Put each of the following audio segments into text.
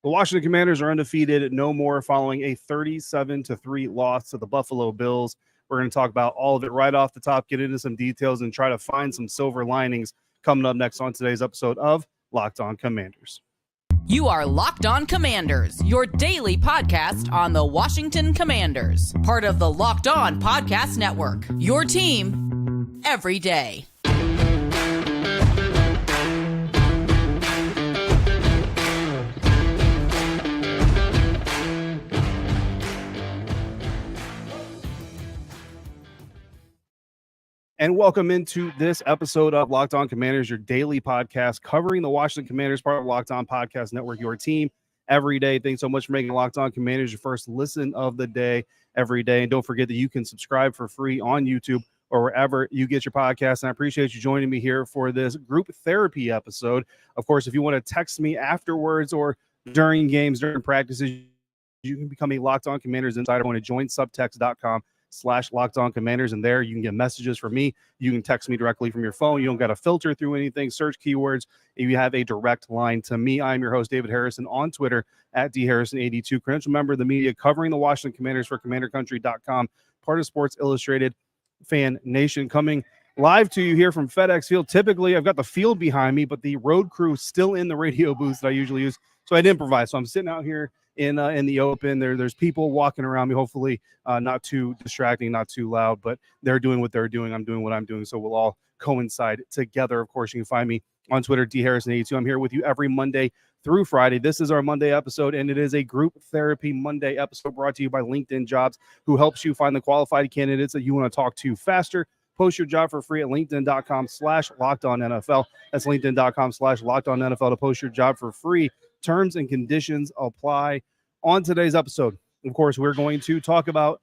The Washington Commanders are undefeated no more following a 37-3 loss to the Buffalo Bills. We're going to talk about all of it right off the top, get into some details, and try to find some silver linings coming up next on today's episode of Locked On Commanders. You are Locked On Commanders, your daily podcast on the Washington Commanders, part of the Locked On Podcast Network, your team every day. And welcome into this episode of Locked On Commanders, your daily podcast covering the Washington Commanders, part of Locked On Podcast Network, your team every day. Thanks so much for making Locked On Commanders your first listen of the day every day. And don't forget that you can subscribe for free on YouTube or wherever you get your podcasts. And I appreciate you joining me here for this group therapy episode. Of course, if you want to text me afterwards or during games, during practices, you can become a Locked On Commanders insider when you join subtext.com/Locked On Commanders, and there you can get messages from me. You can text me directly from your phone. You don't got to filter through anything, search keywords. You have a direct line to me. I'm your host, David Harrison, on Twitter at DHarrison82, credential member of the media covering the Washington Commanders for CommanderCountry.com, part of Sports Illustrated, FanNation, coming live to you here from FedEx Field. Typically, I've got the field behind me, but the road crew is still in the radio booth that I usually use, so I didn't improvise. So I'm sitting out here in the open. There's people walking around me, hopefully not too distracting, not too loud, but they're doing what they're doing. I'm doing what I'm doing. So we'll all coincide together. Of course, you can find me on Twitter, DHarrison82. I'm here with you every Monday through Friday. This is our Monday episode, and it is a group therapy Monday episode brought to you by LinkedIn Jobs, who helps you find the qualified candidates that you want to talk to faster. Post your job for free at linkedin.com/LockedOnNFL. That's linkedin.com/LockedOnNFL to post your job for free. Terms and conditions apply. On today's episode, of course, we're going to talk about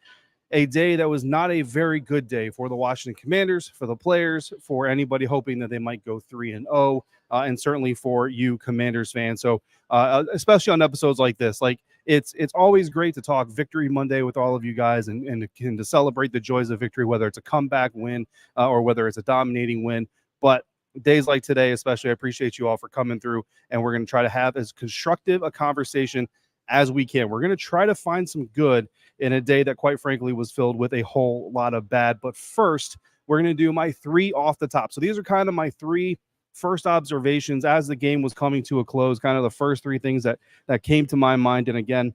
a day that was not a very good day for the Washington Commanders, for the players, for anybody hoping that they might go 3-0, and certainly for you Commanders fans. So especially on episodes like this, like it's always great to talk Victory Monday with all of you guys and to celebrate the joys of victory, whether it's a comeback win or whether it's a dominating win. But days like today, especially, I appreciate you all for coming through, and we're going to try to have as constructive a conversation as we can. We're going to try to find some good in a day that, quite frankly, was filled with a whole lot of bad. But first, we're going to do my three off the top. So these are kind of my three first observations as the game was coming to a close, kind of the first three things that came to my mind. And again,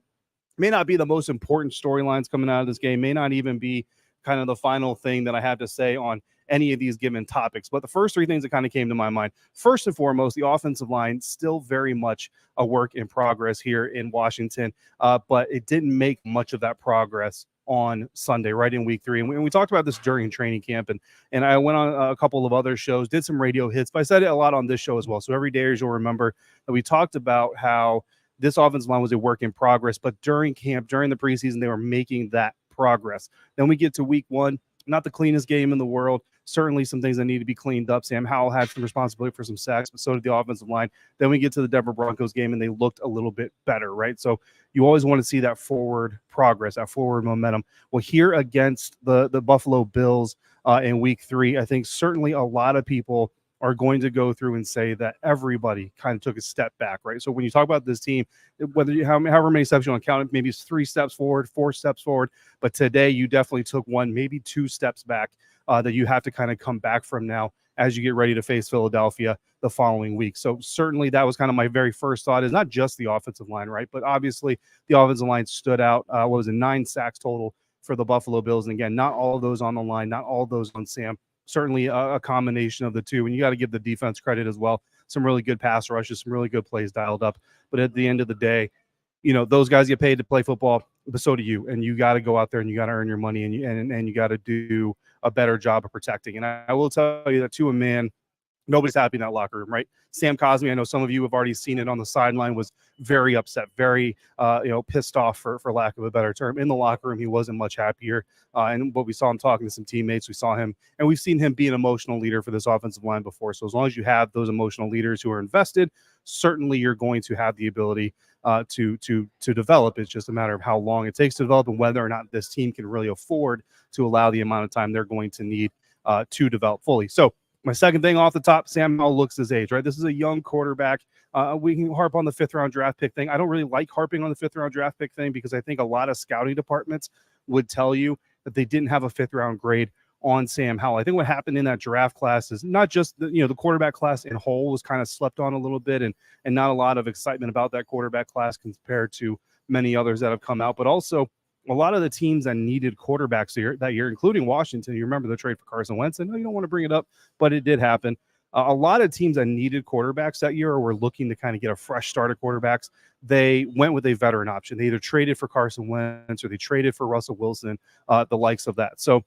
may not be the most important storylines coming out of this game, may not even be kind of the final thing that I have to say on any of these given topics. But the first three things that kind of came to my mind, first and foremost, the offensive line still very much a work in progress here in Washington, but it didn't make much of that progress on Sunday, right in week 3. And we talked about this during training camp, and I went on a couple of other shows, did some radio hits, but I said it a lot on this show as well. So every day, as you'll remember, that we talked about how this offensive line was a work in progress, but during camp, during the preseason, they were making that progress. Then we get to week 1, not the cleanest game in the world. Certainly some things that need to be cleaned up. Sam Howell had some responsibility for some sacks, but so did the offensive line. Then we get to the Denver Broncos game, and they looked a little bit better, right? So you always want to see that forward progress, that forward momentum. Well, here against the Buffalo Bills in week 3, I think certainly a lot of people are going to go through and say that everybody kind of took a step back, right? So when you talk about this team, whether you however many steps you want to count it, maybe it's 3 steps forward, 4 steps forward, but today you definitely took 1, maybe 2 steps back that you have to kind of come back from now as you get ready to face Philadelphia the following week. So certainly that was kind of my very first thought, is not just the offensive line, right? But obviously the offensive line stood out. What was it, 9 sacks total for the Buffalo Bills. And again, not all of those on the line, not all of those on Sam. Certainly a combination of the two. And you got to give the defense credit as well. Some really good pass rushes, some really good plays dialed up. But at the end of the day, you know, those guys get paid to play football, but so do you. And you got to go out there and you got to earn your money, and you got to do a better job of protecting. And I will tell you that, to a man, nobody's happy in that locker room, right? Sam Cosmi, I know some of you have already seen it on the sideline, was very upset, very pissed off, for lack of a better term. In the locker room, he wasn't much happier. And what we saw him talking to some teammates, we saw him, and we've seen him be an emotional leader for this offensive line before. So as long as you have those emotional leaders who are invested, certainly you're going to have the ability to develop. It's just a matter of how long it takes to develop and whether or not this team can really afford to allow the amount of time they're going to need to develop fully. So My second thing off the top, Sam Howell looks his age, right? This is a young quarterback. We can harp on the 5th-round draft pick thing. I don't really like harping on the 5th-round draft pick thing because I think a lot of scouting departments would tell you that they didn't have a 5th-round grade on Sam Howell. I think what happened in that draft class is not just the quarterback class in whole was kind of slept on a little bit, and not a lot of excitement about that quarterback class compared to many others that have come out, but also a lot of the teams that needed quarterbacks that year, including Washington. You remember the trade for Carson Wentz. I know you don't want to bring it up, but it did happen. A lot of teams that needed quarterbacks that year or were looking to kind of get a fresh start at quarterbacks, they went with a veteran option. They either traded for Carson Wentz or they traded for Russell Wilson, the likes of that. So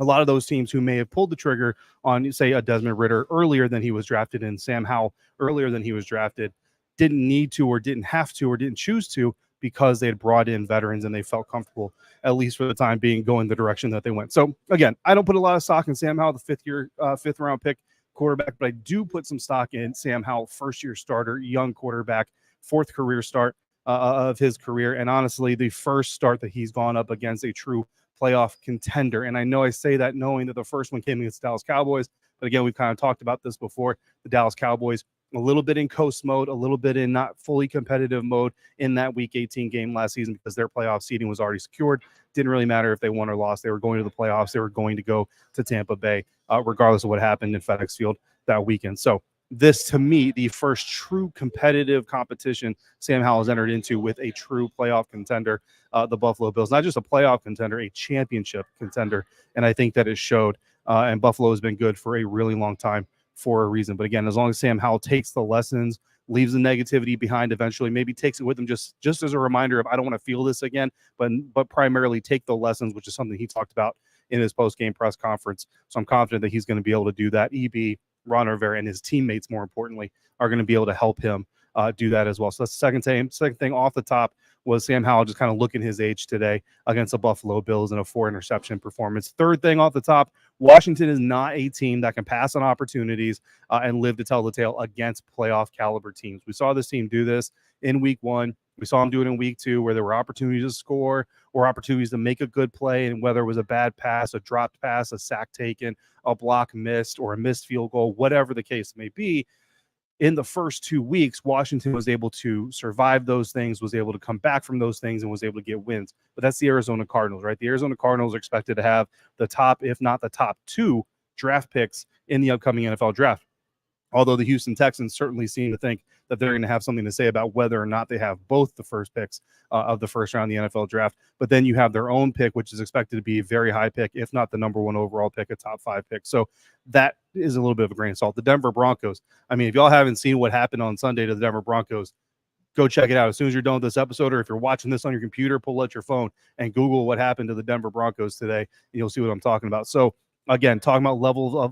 a lot of those teams who may have pulled the trigger on, say, a Desmond Ridder earlier than he was drafted and Sam Howell earlier than he was drafted didn't need to or didn't have to or didn't choose to because they had brought in veterans and they felt comfortable, at least for the time being, going the direction that they went. So, again, I don't put a lot of stock in Sam Howell, the 5th-round pick quarterback, but I do put some stock in Sam Howell, first-year starter, young quarterback, 4th career start of his career, and honestly, the first start that he's gone up against a true playoff contender. And I know I say that knowing that the first one came against the Dallas Cowboys, but again, we've kind of talked about this before. The Dallas Cowboys, a little bit in coast mode, a little bit in not fully competitive mode in that Week 18 game last season because their playoff seeding was already secured. Didn't really matter if they won or lost. They were going to the playoffs. They were going to go to Tampa Bay, regardless of what happened in FedEx Field that weekend. So this, to me, the first true competitive competition Sam Howell has entered into with a true playoff contender, the Buffalo Bills. Not just a playoff contender, a championship contender. And I think that it showed. And Buffalo has been good for a really long time for a reason. But again, as long as Sam Howell takes the lessons, leaves the negativity behind eventually, maybe takes it with him just as a reminder of I don't want to feel this again, but primarily take the lessons, which is something he talked about in his post-game press conference. So I'm confident that he's going to be able to do that. EB, Ron Rivera, and his teammates, more importantly, are going to be able to help him do that as well. So that's the second thing off the top was Sam Howell just kind of looking his age today against the Buffalo Bills in a 4-interception performance. Third thing off the top, Washington is not a team that can pass on opportunities and live to tell the tale against playoff caliber teams. We saw this team do this in Week 1. We saw them do it in Week 2 where there were opportunities to score or opportunities to make a good play, and whether it was a bad pass, a dropped pass, a sack taken, a block missed, or a missed field goal, whatever the case may be. In the first 2 weeks, Washington was able to survive those things, was able to come back from those things, and was able to get wins. But that's the Arizona Cardinals, right? The Arizona Cardinals are expected to have the top, if not the top 2 draft picks in the upcoming NFL draft. Although the Houston Texans certainly seem to think that they're going to have something to say about whether or not they have both the first picks of the first round of the NFL draft. But then you have their own pick, which is expected to be a very high pick, if not the number 1 overall pick, a top 5 pick. So that is a little bit of a grain of salt. The Denver Broncos, I mean, if y'all haven't seen what happened on Sunday to the Denver Broncos, go check it out. As soon as you're done with this episode, or if you're watching this on your computer, pull out your phone and Google what happened to the Denver Broncos today, and you'll see what I'm talking about. So again, talking about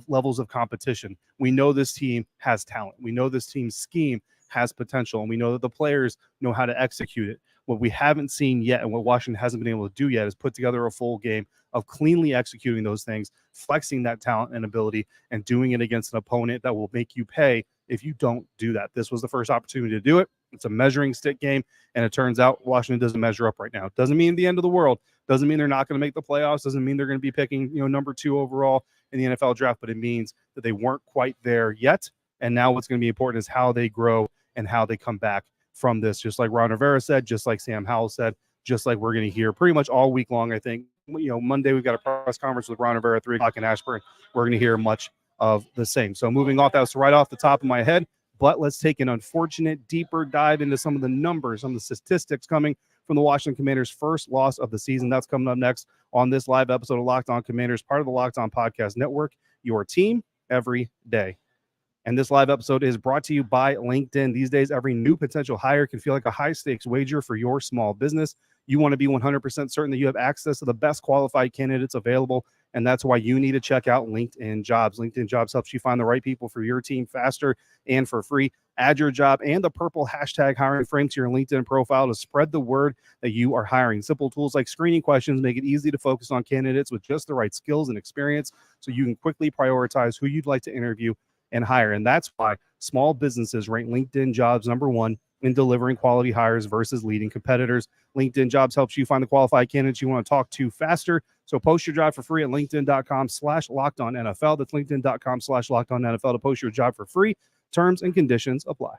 levels of competition. We know this team has talent. We know this team's scheme has potential, and we know that the players know how to execute it. What we haven't seen yet and what Washington hasn't been able to do yet is put together a full game of cleanly executing those things, flexing that talent and ability, and doing it against an opponent that will make you pay if you don't do that. This was the first opportunity to do it. It's a measuring stick game, and it turns out Washington doesn't measure up right now. It doesn't mean the end of the world. Doesn't mean they're not going to make the playoffs. Doesn't mean they're going to be picking, number 2 overall in the NFL draft, but it means that they weren't quite there yet. And now what's going to be important is how they grow and how they come back from this. Just like Ron Rivera said, just like Sam Howell said, just like we're going to hear pretty much all week long, I think. Monday we've got a press conference with Ron Rivera at 3 o'clock in Ashburn. We're going to hear much of the same. So moving off, that was right off the top of my head. But let's take an unfortunate deeper dive into some of the numbers, some of the statistics coming from the Washington Commanders' first loss of the season. That's coming up next on this live episode of Locked On Commanders, part of the Locked On Podcast Network, your team every day. And this live episode is brought to you by LinkedIn. These days, every new potential hire can feel like a high-stakes wager for your small business. You want to be 100% certain that you have access to the best qualified candidates available, and that's why you need to check out LinkedIn Jobs. LinkedIn Jobs helps you find the right people for your team faster and for free. Add your job and the purple hashtag hiring frame to your LinkedIn profile to spread the word that you are hiring. Simple tools like screening questions make it easy to focus on candidates with just the right skills and experience so you can quickly prioritize who you'd like to interview and hire. And that's why small businesses rank LinkedIn Jobs number 1 in delivering quality hires versus leading competitors. LinkedIn Jobs helps you find the qualified candidates you want to talk to faster So post your job for free at linkedin.com/lockedonnfl. That's linkedin.com/lockedonnfl to post your job for free. Terms and conditions apply.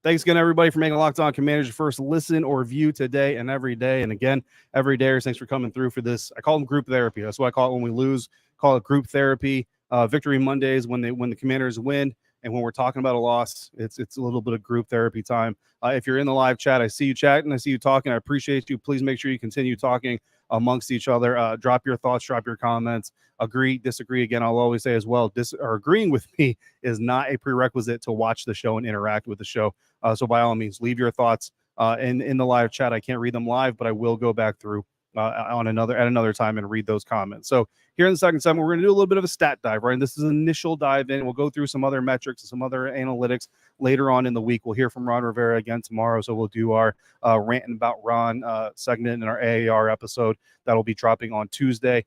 Thanks again, everybody, for making Locked On Commanders your first listen or view today and every day. And again, every day, thanks for coming through for this. I call them group therapy. That's what I call it when we lose. Call it group therapy. Victory Mondays when the Commanders win, and when we're talking about a loss, it's a little bit of group therapy time. If you're in the live chat, I see you chatting, I see you talking. I appreciate you. Please make sure you continue talking amongst each other. Drop your thoughts, drop your comments. Agree, disagree. Again, I'll always say as well, agreeing with me is not a prerequisite to watch the show and interact with the show. So by all means, leave your thoughts in the live chat. I can't read them live, but I will go back through at another time and read those comments. So here in the second segment, we're going to do a little bit of a stat dive, right? And this is an initial dive in. We'll go through some other metrics and some other analytics later on in the week. We'll hear from Ron Rivera again tomorrow. So we'll do our ranting about Ron segment in our AAR episode that'll be dropping on Tuesday.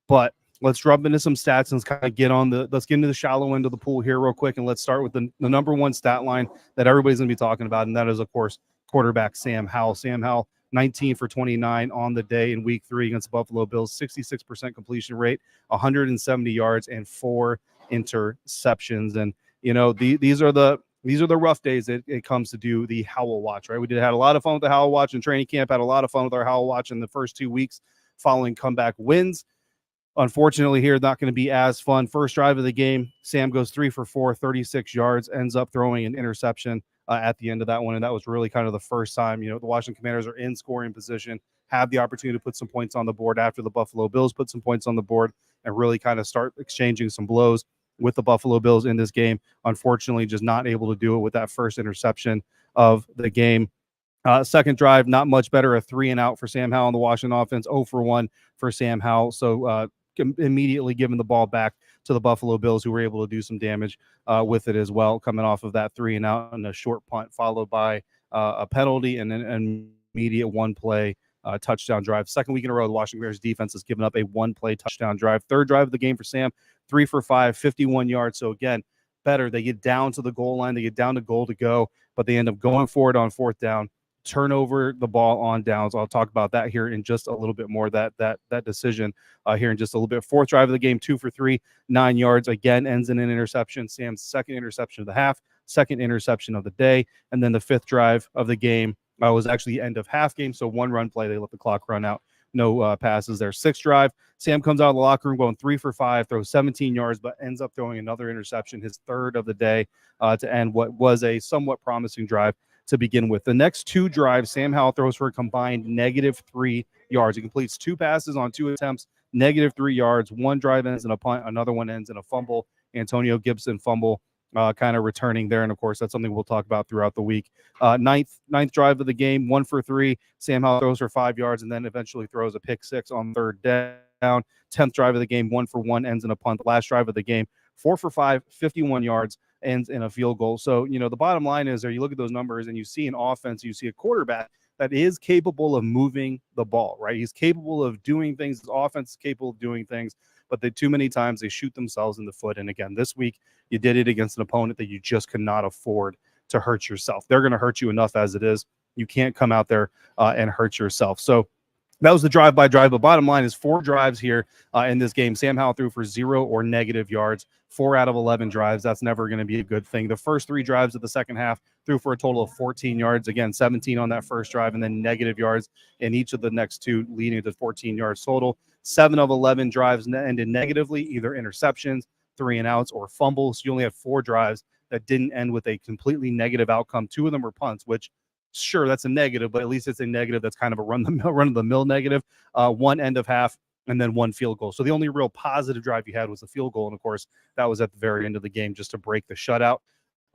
But let's drop into some stats and let's get into the shallow end of the pool here real quick. And let's start with the number one stat line that everybody's going to be talking about. And that is, of course, quarterback Sam Howell. Sam Howell, 19 for 29 on the day in week 3 against the Buffalo Bills, 66% completion rate, 170 yards and 4 interceptions. And, these are the rough days it comes to do the Howell watch, right? We had a lot of fun with the Howell watch in training camp, had a lot of fun with our Howell watch in the first 2 weeks following comeback wins. Unfortunately, here, not going to be as fun. First drive of the game, Sam goes 3 for 4, 36 yards, ends up throwing an interception at the end of that one. And that was really kind of the first time, the Washington Commanders are in scoring position, have the opportunity to put some points on the board after the Buffalo Bills put some points on the board and really kind of start exchanging some blows with the Buffalo Bills in this game. Unfortunately, just not able to do it with that first interception of the game. Second drive, not much better, a 3-and-out for Sam Howell in the Washington offense, 0 for 1 for Sam Howell. So immediately giving the ball back to the Buffalo Bills, who were able to do some damage with it as well, coming off of that 3-and-out and a short punt, followed by a penalty and an immediate one-play touchdown drive. Second week in a row, the Washington Commanders defense has given up a one-play touchdown drive. Third drive of the game for Sam, 3 for 5, 51 yards. So again, better. They get down to the goal line, they get down to goal to go, but they end up going for it on fourth down. Turn over the ball on downs. I'll talk about that here in just a little bit more, that decision here in just a little bit. Fourth drive of the game, 2 for 3, 9 yards. Again, ends in an interception. Sam's second interception of the half, second interception of the day. And then the fifth drive of the game was actually the end of half game. So one run play, they let the clock run out. No passes there. Sixth drive, Sam comes out of the locker room going 3 for 5, throws 17 yards, but ends up throwing another interception, his third of the day, to end what was a somewhat promising drive to begin with. The next 2 drives, Sam Howell throws for a combined -3 yards. He completes 2 passes on 2 attempts, -3 yards. One drive ends in a punt, another one ends in a fumble. Antonio Gibson fumble kind of returning there. And of course, that's something we'll talk about throughout the week. Ninth drive of the game, 1 for 3. Sam Howell throws for 5 yards and then eventually throws a pick 6 on third down. 10th drive of the game, 1 for 1, ends in a punt. The last drive of the game, 4 for 5, 51 yards, ends in a field goal. So, the bottom line is, you look at those numbers and you see an offense, you see a quarterback that is capable of moving the ball, right? He's capable of doing things. His offense is capable of doing things, but too many times they shoot themselves in the foot. And again, this week you did it against an opponent that you just could not afford to hurt yourself. They're going to hurt you enough as it is. You can't come out there and hurt yourself. So that was the drive-by-drive. But bottom line is 4 drives here in this game. Sam Howell threw for 0 or negative yards, 4 out of 11 drives. That's never going to be a good thing. The first 3 drives of the second half threw for a total of 14 yards. Again, 17 on that first drive, and then negative yards in each of the next 2, leading to 14 yards total. 7 of 11 drives ended negatively, either interceptions, 3-and-outs, or fumbles. You only had 4 drives that didn't end with a completely negative outcome. 2 of them were punts, which, sure, that's a negative, but at least it's a negative that's kind of a run-of-the-mill negative. 1 end of half, and then 1 field goal. So the only real positive drive you had was the field goal, and of course, that was at the very end of the game just to break the shutout.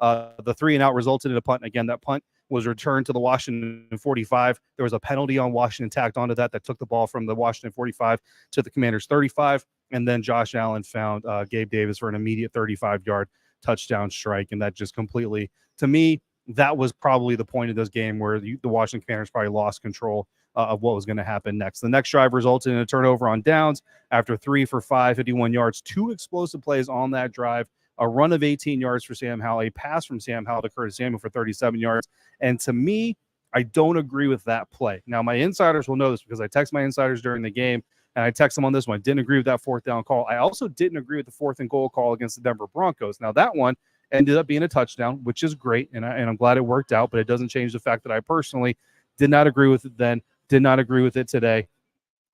The 3-and-out resulted in a punt. Again, that punt was returned to the Washington 45. There was a penalty on Washington tacked onto that took the ball from the Washington 45 to the Commanders 35, and then Josh Allen found Gabe Davis for an immediate 35-yard touchdown strike, and that just completely, to me, that was probably the point of this game where the Washington Commanders probably lost control of what was going to happen next. The next drive resulted in a turnover on downs after 3 for 5, 51 yards, 2 explosive plays on that drive, a run of 18 yards for Sam Howell, a pass from Sam Howell to Curtis Samuel for 37 yards. And to me, I don't agree with that play. Now, my insiders will know this because I text my insiders during the game, and I text them on this one. I didn't agree with that 4th down call. I also didn't agree with the 4th and goal call against the Denver Broncos. Now, that one ended up being a touchdown, which is great, and I'm glad it worked out, but it doesn't change the fact that I personally did not agree with it then, did not agree with it today.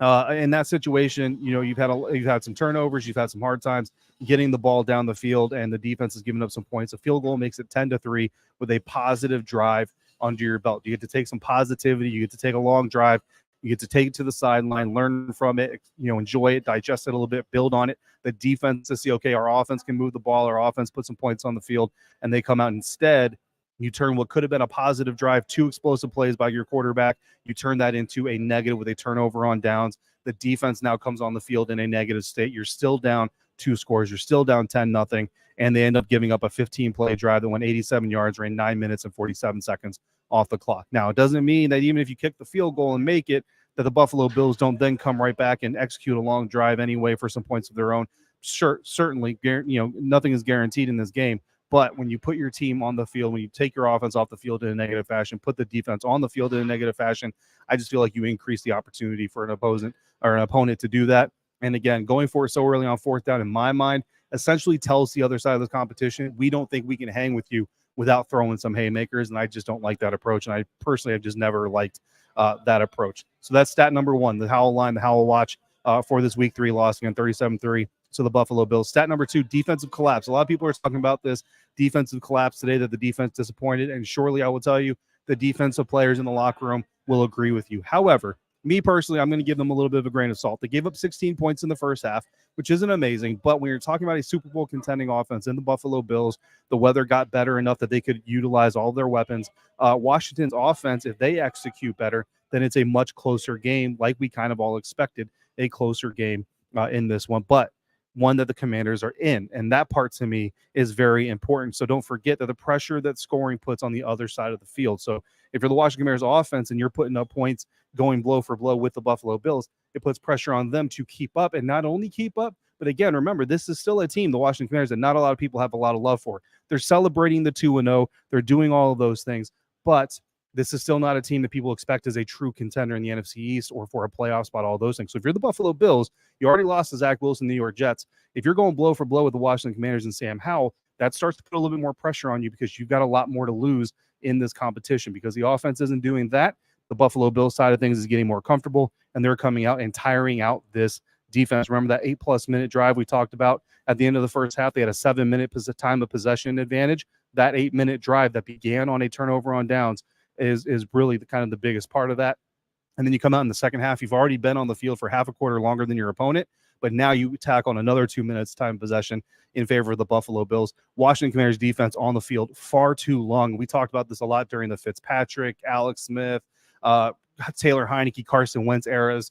In that situation, you've had some turnovers, you've had some hard times getting the ball down the field, and the defense has given up some points. A field goal makes it 10-3 with a positive drive under your belt. You get to take some positivity. You get to take a long drive. You get to take it to the sideline, learn from it, enjoy it, digest it a little bit, build on it. The defense to see, okay, our offense can move the ball, our offense put some points on the field, and they come out instead. You turn what could have been a positive drive, 2 explosive plays by your quarterback. You turn that into a negative with a turnover on downs. The defense now comes on the field in a negative state. You're still down 2 scores. You're still down 10-0, and they end up giving up a 15-play drive that went 87 yards, ran 9 minutes and 47 seconds off the clock. Now, it doesn't mean that even if you kick the field goal and make it, that the Buffalo Bills don't then come right back and execute a long drive anyway for some points of their own. Sure, certainly, nothing is guaranteed in this game. But when you put your team on the field, when you take your offense off the field in a negative fashion, put the defense on the field in a negative fashion, I just feel like you increase the opportunity for an opponent to do that. And again, going for it so early on 4th down, in my mind, essentially tells the other side of the competition, we don't think we can hang with you without throwing some haymakers. And I just don't like that approach. And I personally have just never liked that approach. So that's stat number 1, the Howell line, the Howell watch for this week 3 loss, again, 37-3. to the Buffalo Bills. Stat number 2, defensive collapse. A lot of people are talking about this defensive collapse today, that the defense disappointed, and surely I will tell you the defensive players in the locker room will agree with you. However, me personally, I'm going to give them a little bit of a grain of salt. They gave up 16 points in the first half, which isn't amazing, but when you're talking about a Super Bowl contending offense in the Buffalo Bills, the weather got better enough that they could utilize all their weapons. Washington's offense, if they execute better, then it's a much closer game, like we kind of all expected, a closer game in this one. But one that the Commanders are in. And that part to me is very important. So don't forget that the pressure that scoring puts on the other side of the field. So if you're the Washington Commanders offense and you're putting up points going blow for blow with the Buffalo Bills, it puts pressure on them to keep up, and not only keep up, but again, remember, this is still a team, the Washington Commanders, that not a lot of people have a lot of love for. They're celebrating the 2-0. They're doing all of those things, but this is still not a team that people expect as a true contender in the NFC East or for a playoff spot, all those things. So if you're the Buffalo Bills, you already lost to Zach Wilson, New York Jets. If you're going blow for blow with the Washington Commanders and Sam Howell, that starts to put a little bit more pressure on you because you've got a lot more to lose in this competition because the offense isn't doing that. The Buffalo Bills side of things is getting more comfortable, and they're coming out and tiring out this defense. Remember that 8+ minute drive we talked about at the end of the first half? They had a 7-minute time of possession advantage. That 8-minute drive that began on a turnover on downs is really the kind of the biggest part of that. And then you come out in the second half, you've already been on the field for half a quarter longer than your opponent, but now you tack on another 2 minutes time possession in favor of the Buffalo Bills. Washington Commanders defense on the field far too long. We talked about this a lot during the Fitzpatrick, Alex Smith, Taylor Heineke, Carson Wentz eras.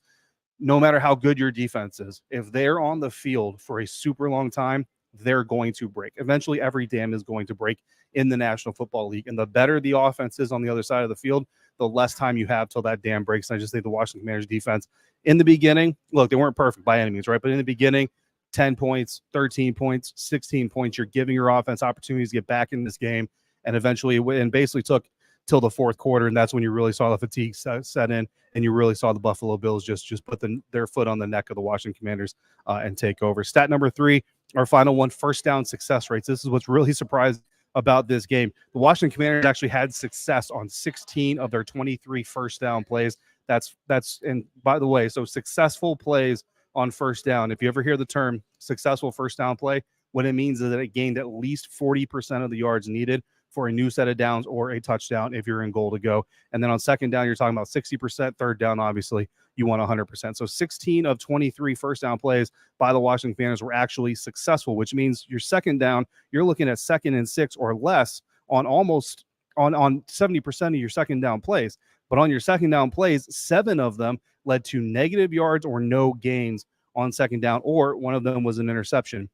No matter how good your defense is, if they're on the field for a super long time, they're going to break. Eventually, every dam is going to break in the National Football League. And the better the offense is on the other side of the field, the less time you have till that dam breaks. And I just think the Washington Commanders defense in the beginning, look, they weren't perfect by any means, right? But in the beginning, 10 points, 13 points, 16 points, you're giving your offense opportunities to get back in this game. And eventually, and basically took till the fourth quarter. And that's when you really saw the fatigue set in. And you really saw the Buffalo Bills just put their foot on the neck of the Washington Commanders and take over. Stat number 3, our final one, first down success rates. This is what's really surprised about this game. The Washington Commanders actually had success on 16 of their 23 first down plays. That's and by the way, so successful plays on first down. If you ever hear the term successful first down play, what it means is that it gained at least 40% of the yards needed for a new set of downs or a touchdown if you're in goal to go. And then on second down, you're talking about 60%. Third down, obviously, you want 100%. So 16 of 23 first down plays by the Washington Commanders were actually successful, which means your second down, you're looking at 2nd and 6 or less on almost on 70% of your second down plays. But on your second down plays, 7 of them led to negative yards or no gains on second down, or one of them was an interception.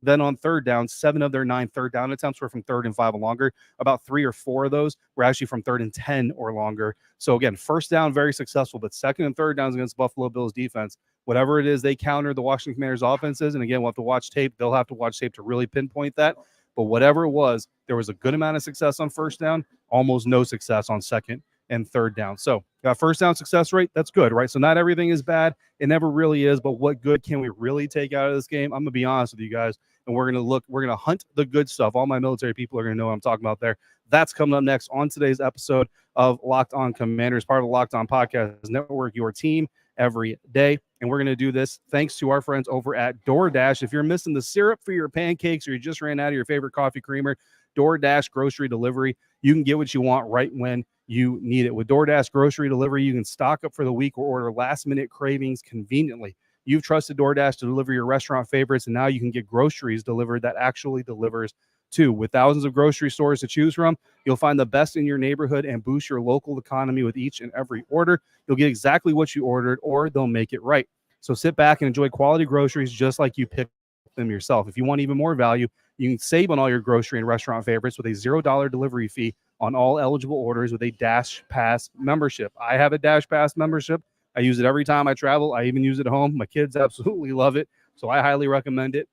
Then on third down, 7 of their 9 third down attempts were from 3rd and 5 or longer. About 3 or 4 of those were actually from 3rd and 10 or longer. So again, first down, very successful, but second and third downs against Buffalo Bills defense, whatever it is they counter the Washington Commanders offenses, and again, we'll have to watch tape. They'll have to watch tape to really pinpoint that. But whatever it was, there was a good amount of success on first down, almost no success on second and third down. So got first down success rate, that's good, right? So not everything is bad. It never really is, but what good can we really take out of this game? I'm going to be honest with you guys, and we're going to hunt the good stuff. All my military people are going to know what I'm talking about there. That's coming up next on today's episode of Locked On Commanders, part of the Locked On Podcast Network, your team every day. And we're going to do this thanks to our friends over at DoorDash. If you're missing the syrup for your pancakes or you just ran out of your favorite coffee creamer, DoorDash grocery delivery, you can get what you want right when you need it. With DoorDash grocery delivery, you can stock up for the week or order last-minute cravings conveniently. You've trusted DoorDash to deliver your restaurant favorites, and now you can get groceries delivered that actually delivers too. With thousands of grocery stores to choose from, you'll find the best in your neighborhood and boost your local economy with each and every order. You'll get exactly what you ordered, or they'll make it right. So sit back and enjoy quality groceries just like you picked them yourself. If you want even more value, you can save on all your grocery and restaurant favorites with a $0 delivery fee on all eligible orders with a Dash Pass membership. I have a Dash Pass membership. I use it every time I travel. I even use it at home. My kids absolutely love it, so I highly recommend it.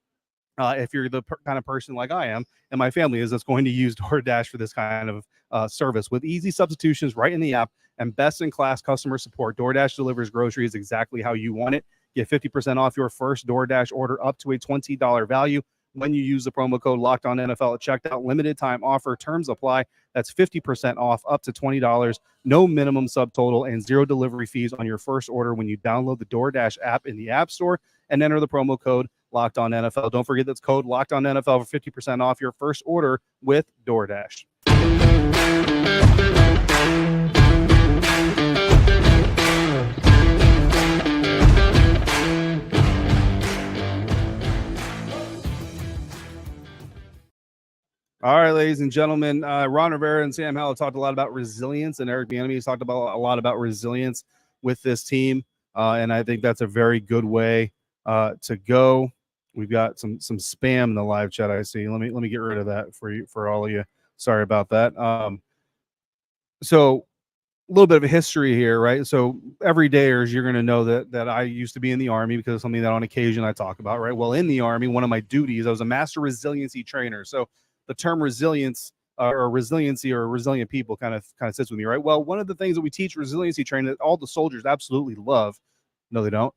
If you're the kind of person like I am and my family is that's going to use DoorDash for this kind of service. With easy substitutions right in the app and best-in-class customer support, DoorDash delivers groceries exactly how you want it. Get 50% off your first DoorDash order up to a $20 value when you use the promo code LOCKEDONNFL at checkout. Limited time offer. Terms apply. That's 50% off up to $20. No minimum subtotal and zero delivery fees on your first order when you download the DoorDash app in the App Store and enter the promo code LOCKEDONNFL. Don't forget that's code LOCKEDONNFL for 50% off your first order with DoorDash. All right, ladies and gentlemen, Ron Rivera and Sam Howell talked a lot about resilience, and Eric Bieniemy has talked about a lot about resilience with this team, and I think that's a very good way to go. We've got some spam in the live chat. I see. Let me get rid of that for all of you. Sorry about that. So a little bit of a history here, right? So everydayers, you're going to know that I used to be in the Army because it's something that on occasion I talk about, right? Well, in the Army, one of my duties, I was a master resiliency trainer. So the term resilience or resiliency or resilient people kind of sits with me, right? Well, one of the things that we teach resiliency training that all the soldiers absolutely love, no, they don't,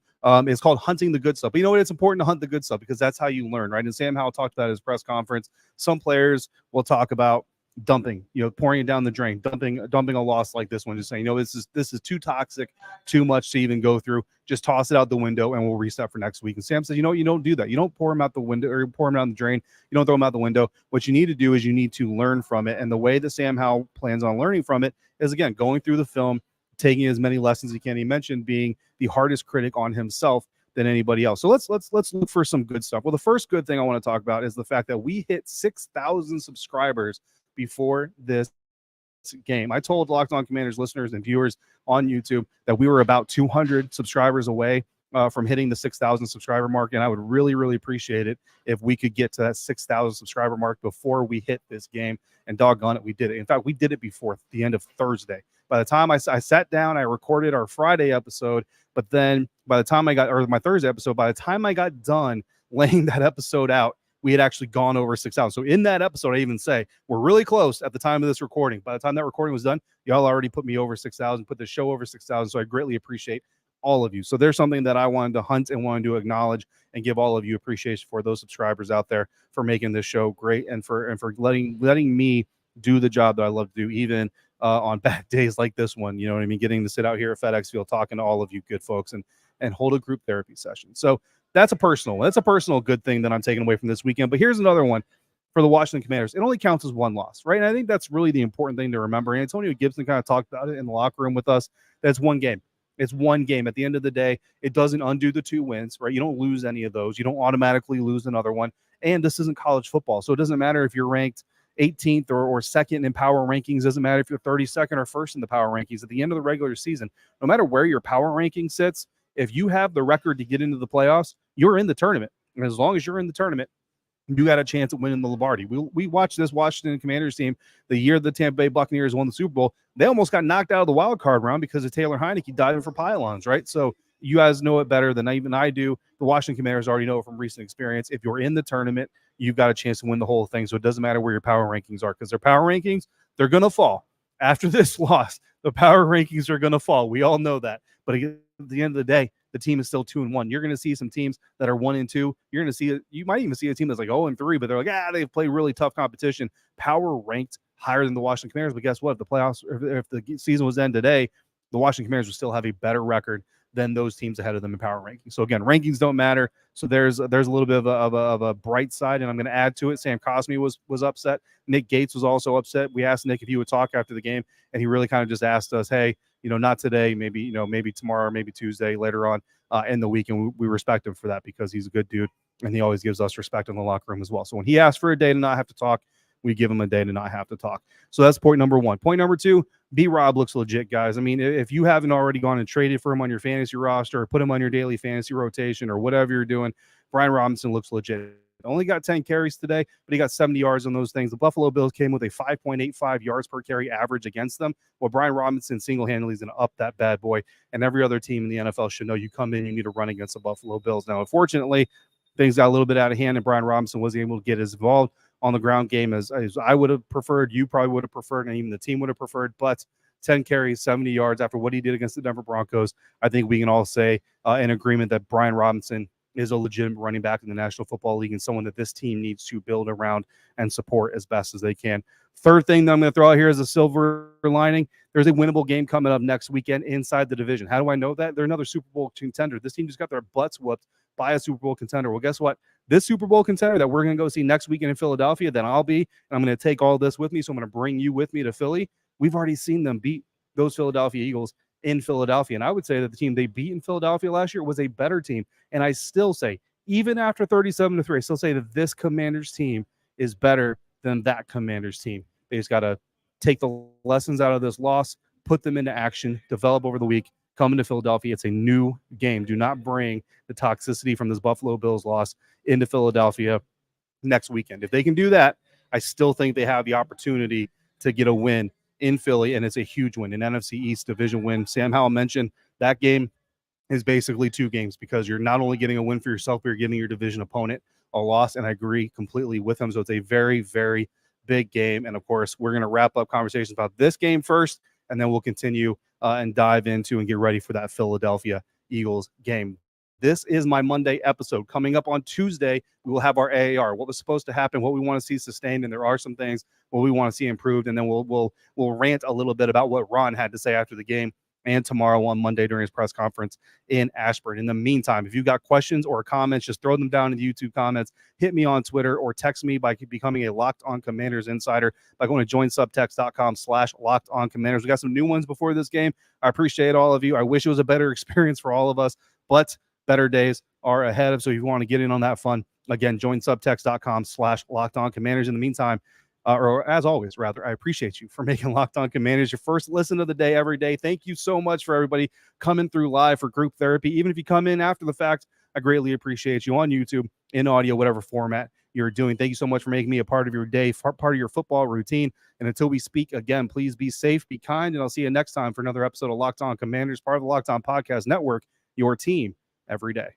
is called hunting the good stuff. But you know what? It's important to hunt the good stuff because that's how you learn, right? And Sam Howell talked about at his press conference. Some players will talk about dumping, pouring it down the drain, dumping a loss like this one, just saying, this is too toxic, too much to even go through. Just toss it out the window and we'll reset for next week. And Sam says, you don't do that. You don't pour them out the window or pour them down the drain. You don't throw them out the window. What you need to do is you need to learn from it. And the way that Sam Howell plans on learning from it is, again, going through the film, taking as many lessons as he can. He mentioned being the hardest critic on himself than anybody else. So let's look for some good stuff. Well, the first good thing I want to talk about is the fact that we hit 6,000 subscribers before this game. I told Locked On Commanders listeners and viewers on YouTube that we were about 200 subscribers away from hitting the 6,000 subscriber mark, and I would really, really appreciate it if we could get to that 6,000 subscriber mark before we hit this game. And doggone it, we did it. In fact, we did it before the end of Thursday. By the time I sat down, I recorded our Friday episode, but then by the time my Thursday episode, by the time I got done laying that episode out, we had actually gone over 6,000. So in that episode, I even say we're really close at the time of this recording. By the time that recording was done, y'all already put me over 6,000, put the show over 6,000. So I greatly appreciate all of you. So there's something that I wanted to hunt and wanted to acknowledge and give all of you appreciation for, those subscribers out there, for making this show great and for letting me do the job that I love to do, even on bad days like this one. You know what I mean? Getting to sit out here at FedEx Field talking to all of you good folks and hold a group therapy session. So that's a personal good thing that I'm taking away from this weekend. But here's another one for the Washington Commanders. It only counts as one loss, right? And I think that's really the important thing to remember. And Antonio Gibson kind of talked about it in the locker room with us. That's one game. It's one game. At the end of the day, it doesn't undo the 2 wins, right? You don't lose any of those. You don't automatically lose another one. And this isn't college football. So it doesn't matter if you're ranked 18th or second in power rankings. Doesn't matter if you're 32nd or first in the power rankings. At the end of the regular season, no matter where your power ranking sits, if you have the record to get into the playoffs, you're in the tournament. And as long as you're in the tournament, you got a chance at winning the Lombardi. We watched this Washington Commanders team the year the Tampa Bay Buccaneers won the Super Bowl. They almost got knocked out of the wild card round because of Taylor Heineke diving for pylons, right? So you guys know it better than even I do. The Washington Commanders already know it from recent experience. If you're in the tournament, you've got a chance to win the whole thing. So it doesn't matter where your power rankings are, because their power rankings, they're going to fall. After this loss, the power rankings are going to fall. We all know that. But at the end of the day, the team is still 2-1. You're going to see some teams that are 1-2. You're going to see you might even see a team that's like 0-3, but they're like, they've played really tough competition. Power ranked higher than the Washington Commanders. But guess what? If the playoffs, if the season was end today, the Washington Commanders would still have a better record than those teams ahead of them in power rankings. So again, rankings don't matter. So there's a little bit of a bright side, and I'm going to add to it. Sam Cosme was upset. Nick Gates was also upset. We asked Nick if he would talk after the game, and he really kind of just asked us, hey, not today, maybe tomorrow, maybe Tuesday, later on in the week. And we respect him for that, because he's a good dude, and he always gives us respect in the locker room as well. So when he asked for a day to not have to talk, we give him a day to not have to talk. So that's point number one. Point number two, B-Rob looks legit, guys. I mean, if you haven't already gone and traded for him on your fantasy roster or put him on your daily fantasy rotation or whatever you're doing, Brian Robinson looks legit. Only got 10 carries today, but he got 70 yards on those things. The Buffalo Bills came with a 5.85 yards per carry average against them. Well, Brian Robinson single-handedly is going to up that bad boy, and every other team in the NFL should know you come in, you need to run against the Buffalo Bills. Now, unfortunately, things got a little bit out of hand, and Brian Robinson wasn't able to get as involved on the ground game as I would have preferred, you probably would have preferred, and even the team would have preferred. But 10 carries, 70 yards after what he did against the Denver Broncos, I think we can all say in agreement that Brian Robinson is a legitimate running back in the National Football League and someone that this team needs to build around and support as best as they can. Third thing that I'm going to throw out here is a silver lining. There's a winnable game coming up next weekend inside the division. How do I know that? They're another Super Bowl contender. This team just got their butts whooped by a Super Bowl contender. Well, guess what? This Super Bowl contender that we're going to go see next weekend in Philadelphia, then I'll be, and I'm going to take all this with me, so I'm going to bring you with me to Philly. We've already seen them beat those Philadelphia Eagles in Philadelphia, and I would say that the team they beat in Philadelphia last year was a better team, and I still say, even after 37-3, I still say that this Commanders team is better than that Commanders team. They just got to take the lessons out of this loss, put them into action, develop over the week, come into Philadelphia. It's a new game. Do not bring the toxicity from this Buffalo Bills loss into Philadelphia next weekend. If they can do that, I still think they have the opportunity to get a win in Philly, and it's a huge win, an NFC East division win. Sam Howell mentioned that game is basically two games, because you're not only getting a win for yourself, but you're giving your division opponent a loss, and I agree completely with him. So it's a very, very big game, and of course, we're going to wrap up conversations about this game first, and then we'll continue and dive into and get ready for that Philadelphia Eagles game. This is my Monday episode. Coming up on Tuesday, we will have our AAR, what was supposed to happen, what we want to see sustained, and there are some things what we want to see improved, and then we'll rant a little bit about what Ron had to say after the game, and tomorrow on Monday during his press conference in Ashburn. In the meantime, if you've got questions or comments, just throw them down in the YouTube comments. Hit me on Twitter or text me by becoming a Locked On Commanders insider by going to joinsubtext.com/LockedOnCommanders. We got some new ones before this game. I appreciate all of you. I wish it was a better experience for all of us, but better days are ahead of. So if you want to get in on that fun, again, join subtext.com/LockedOnCommanders. In the meantime, or as always, rather, I appreciate you for making Locked On Commanders your first listen of the day every day. Thank you so much for everybody coming through live for group therapy. Even if you come in after the fact, I greatly appreciate you on YouTube, in audio, whatever format you're doing. Thank you so much for making me a part of your day, part of your football routine. And until we speak again, please be safe, be kind, and I'll see you next time for another episode of Locked On Commanders, part of the Locked On Podcast Network, your team every day.